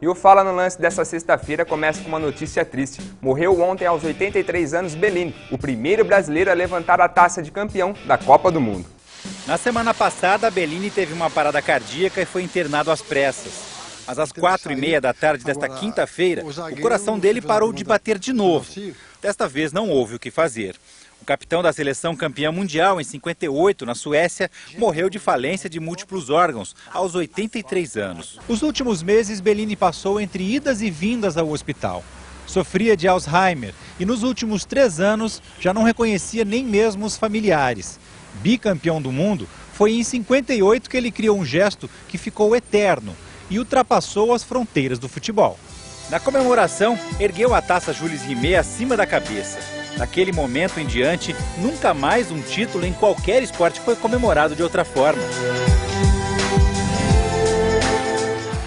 E o Fala no Lance dessa sexta-feira começa com uma notícia triste. Morreu ontem aos 83 anos Bellini, o primeiro brasileiro a levantar a taça de campeão da Copa do Mundo. Na semana passada, Bellini teve uma parada cardíaca e foi internado às pressas. Mas às 4h30 da tarde desta quinta-feira, o coração dele parou de bater de novo. Desta vez não houve o que fazer. O capitão da seleção campeã mundial em 58, na Suécia, morreu de falência de múltiplos órgãos, aos 83 anos. Os últimos meses, Bellini passou entre idas e vindas ao hospital. Sofria de Alzheimer e nos últimos 3 anos já não reconhecia nem mesmo os familiares. Bicampeão do mundo, foi em 58 que ele criou um gesto que ficou eterno e ultrapassou as fronteiras do futebol. Na comemoração, ergueu a taça Jules Rimet acima da cabeça. Daquele momento em diante, nunca mais um título em qualquer esporte foi comemorado de outra forma.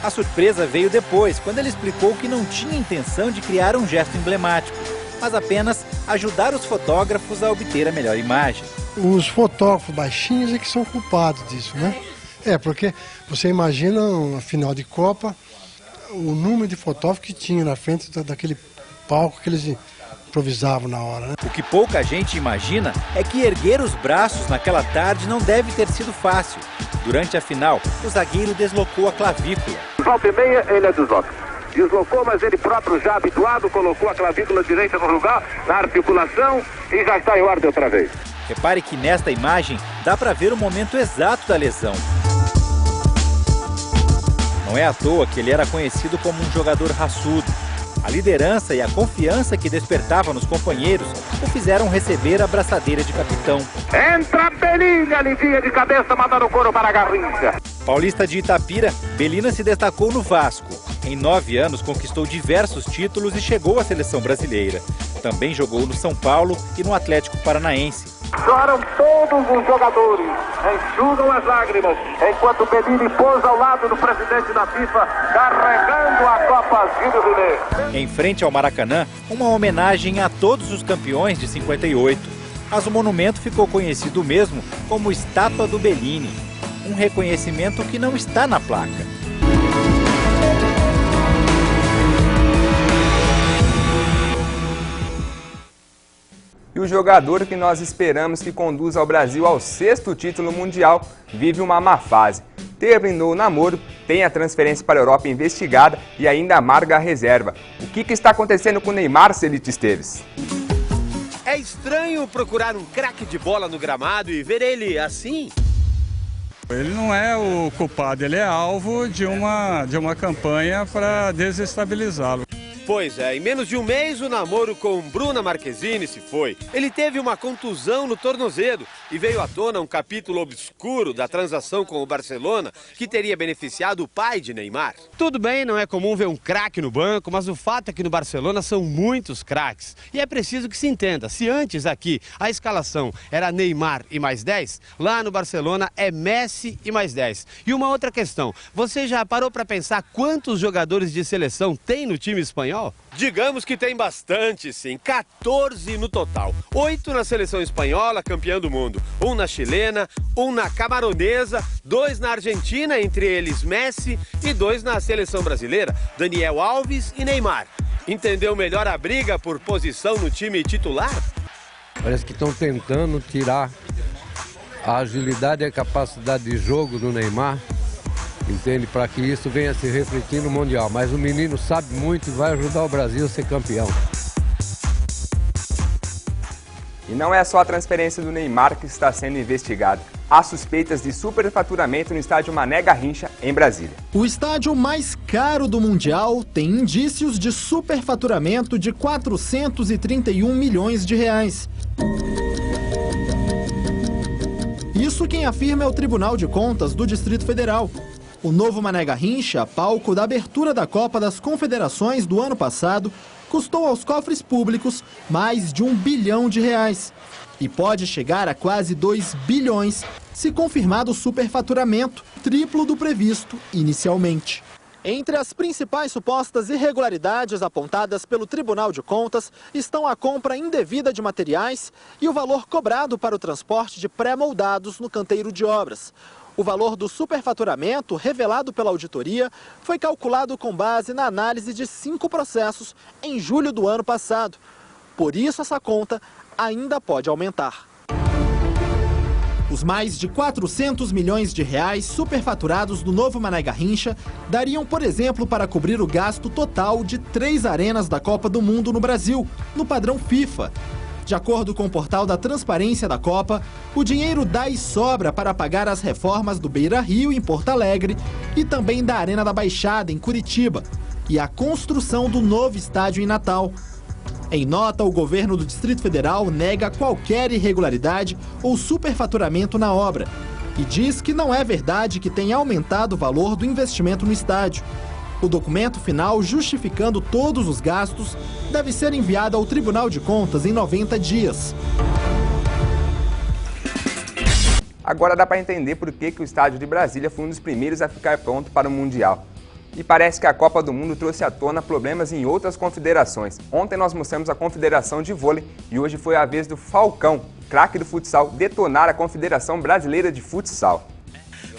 A surpresa veio depois, quando ele explicou que não tinha intenção de criar um gesto emblemático, mas apenas ajudar os fotógrafos a obter a melhor imagem. Os fotógrafos baixinhos é que são culpados disso, né? Porque você imagina uma final de Copa, o número de fotógrafos que tinha na frente daquele palco que eles improvisavam na hora, né? O que pouca gente imagina é que erguer os braços naquela tarde não deve ter sido fácil. Durante a final, o zagueiro deslocou a clavícula. Volta e meia, ele é deslocou, mas ele próprio já habituado, colocou a clavícula direita no lugar, na articulação e já está em ordem outra vez. Repare que nesta imagem dá para ver o momento exato da lesão. Não é à toa que ele era conhecido como um jogador raçudo. A liderança e a confiança que despertava nos companheiros o fizeram receber a braçadeira de capitão. Entra Bellini, alivia de cabeça, mandando o couro para a Garrincha. Paulista de Itapira, Bellini se destacou no Vasco. Em 9 anos conquistou diversos títulos e chegou à seleção brasileira. Também jogou no São Paulo e no Atlético Paranaense. Choram todos os jogadores, enxugam as lágrimas, enquanto Bellini pousa ao lado do presidente da FIFA, carregando a Copa Jules Rimet. Em frente ao Maracanã, uma homenagem a todos os campeões de 58. Mas o monumento ficou conhecido mesmo como Estátua do Bellini. Um reconhecimento que não está na placa. E o jogador que nós esperamos que conduza o Brasil ao 6º título mundial vive uma má fase. Terminou o namoro, tem a transferência para a Europa investigada e ainda amarga a reserva. O que está acontecendo com o Neymar, Celito Esteves? É estranho procurar um craque de bola no gramado e ver ele assim? Ele não é o culpado, ele é alvo de uma campanha para desestabilizá-lo. Pois é, em menos de um mês o namoro com Bruna Marquezine se foi. Ele teve uma contusão no tornozelo e veio à tona um capítulo obscuro da transação com o Barcelona que teria beneficiado o pai de Neymar. Tudo bem, não é comum ver um craque no banco, mas o fato é que no Barcelona são muitos craques. E é preciso que se entenda, se antes aqui a escalação era Neymar e mais 10, lá no Barcelona é Messi e mais 10. E uma outra questão, você já parou para pensar quantos jogadores de seleção tem no time espanhol? Digamos que tem bastante, sim. 14 no total. 8 na seleção espanhola, campeã do mundo. 1 na chilena, 1 na camaronesa, 2 na Argentina, entre eles Messi, e 2 na seleção brasileira, Daniel Alves e Neymar. Entendeu melhor a briga por posição no time titular? Parece que estão tentando tirar a agilidade e a capacidade de jogo do Neymar, entende? Para que isso venha se refletir no Mundial. Mas o menino sabe muito e vai ajudar o Brasil a ser campeão. E não é só a transferência do Neymar que está sendo investigada. Há suspeitas de superfaturamento no estádio Mané Garrincha, em Brasília. O estádio mais caro do Mundial tem indícios de superfaturamento de 431 milhões de reais. Isso quem afirma é o Tribunal de Contas do Distrito Federal. O novo Mané Garrincha, palco da abertura da Copa das Confederações do ano passado, custou aos cofres públicos mais de R$1 bilhão. E pode chegar a quase 2 bilhões se confirmado o superfaturamento, triplo do previsto inicialmente. Entre as principais supostas irregularidades apontadas pelo Tribunal de Contas estão a compra indevida de materiais e o valor cobrado para o transporte de pré-moldados no canteiro de obras. O valor do superfaturamento, revelado pela auditoria, foi calculado com base na análise de 5 processos em julho do ano passado. Por isso, essa conta ainda pode aumentar. Os mais de 400 milhões de reais superfaturados do novo Mané Garrincha dariam, por exemplo, para cobrir o gasto total de 3 arenas da Copa do Mundo no Brasil, no padrão FIFA. De acordo com o portal da Transparência da Copa, o dinheiro dá e sobra para pagar as reformas do Beira-Rio, em Porto Alegre, e também da Arena da Baixada, em Curitiba, e a construção do novo estádio em Natal. Em nota, o governo do Distrito Federal nega qualquer irregularidade ou superfaturamento na obra e diz que não é verdade que tenha aumentado o valor do investimento no estádio. O documento final, justificando todos os gastos, deve ser enviado ao Tribunal de Contas em 90 dias. Agora dá para entender por que o estádio de Brasília foi um dos primeiros a ficar pronto para o Mundial. E parece que a Copa do Mundo trouxe à tona problemas em outras confederações. Ontem nós mostramos a Confederação de Vôlei e hoje foi a vez do Falcão, craque do futsal, detonar a Confederação Brasileira de Futsal.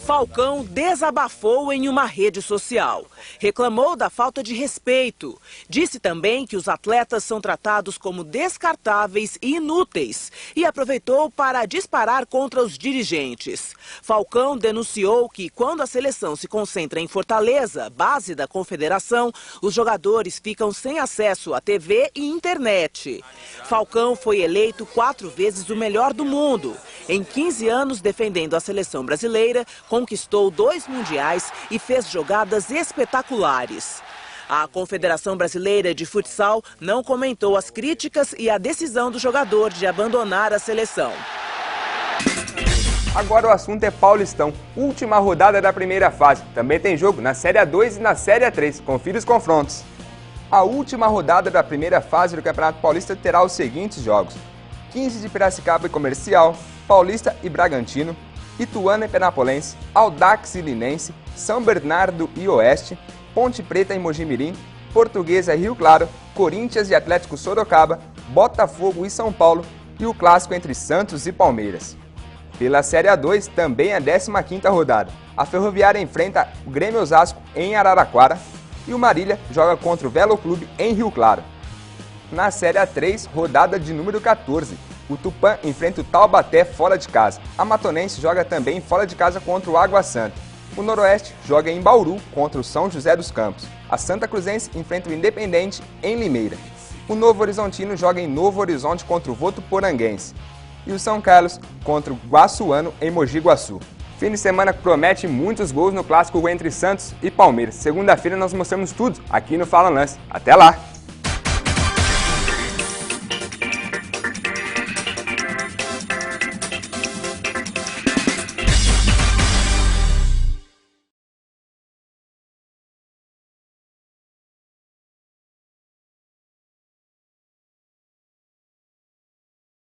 Falcão desabafou em uma rede social. Reclamou da falta de respeito. Disse também que os atletas são tratados como descartáveis e inúteis e aproveitou para disparar contra os dirigentes. Falcão denunciou que quando a seleção se concentra em Fortaleza, base da confederação, os jogadores ficam sem acesso à TV e internet. Falcão foi eleito 4 vezes o melhor do mundo. Em 15 anos defendendo a seleção brasileira, conquistou 2 mundiais e fez jogadas espetaculares. A Confederação Brasileira de Futsal não comentou as críticas e a decisão do jogador de abandonar a seleção. Agora o assunto é Paulistão, última rodada da primeira fase. Também tem jogo na Série A2 e na Série A3. Confira os confrontos. A última rodada da primeira fase do Campeonato Paulista terá os seguintes jogos: 15 de Piracicaba e Comercial, Paulista e Bragantino, Ituano e Penapolense, Audax e Linense, São Bernardo e Oeste, Ponte Preta e Mojimirim, Portuguesa e Rio Claro, Corinthians e Atlético Sorocaba, Botafogo e São Paulo e o clássico entre Santos e Palmeiras. Pela Série A2, também a 15ª rodada. A Ferroviária enfrenta o Grêmio Osasco em Araraquara e o Marília joga contra o Velo Clube em Rio Claro. Na Série A3, rodada de número 14, o Tupã enfrenta o Taubaté fora de casa. A Matonense joga também fora de casa contra o Água Santa. O Noroeste joga em Bauru contra o São José dos Campos. A Santa Cruzense enfrenta o Independente em Limeira. O Novo Horizontino joga em Novo Horizonte contra o Votuporanguense. E o São Carlos contra o Guaçuano em Mogi Guaçu. Fim de semana que promete muitos gols no clássico entre Santos e Palmeiras. Segunda-feira nós mostramos tudo aqui no Fala Lance. Até lá!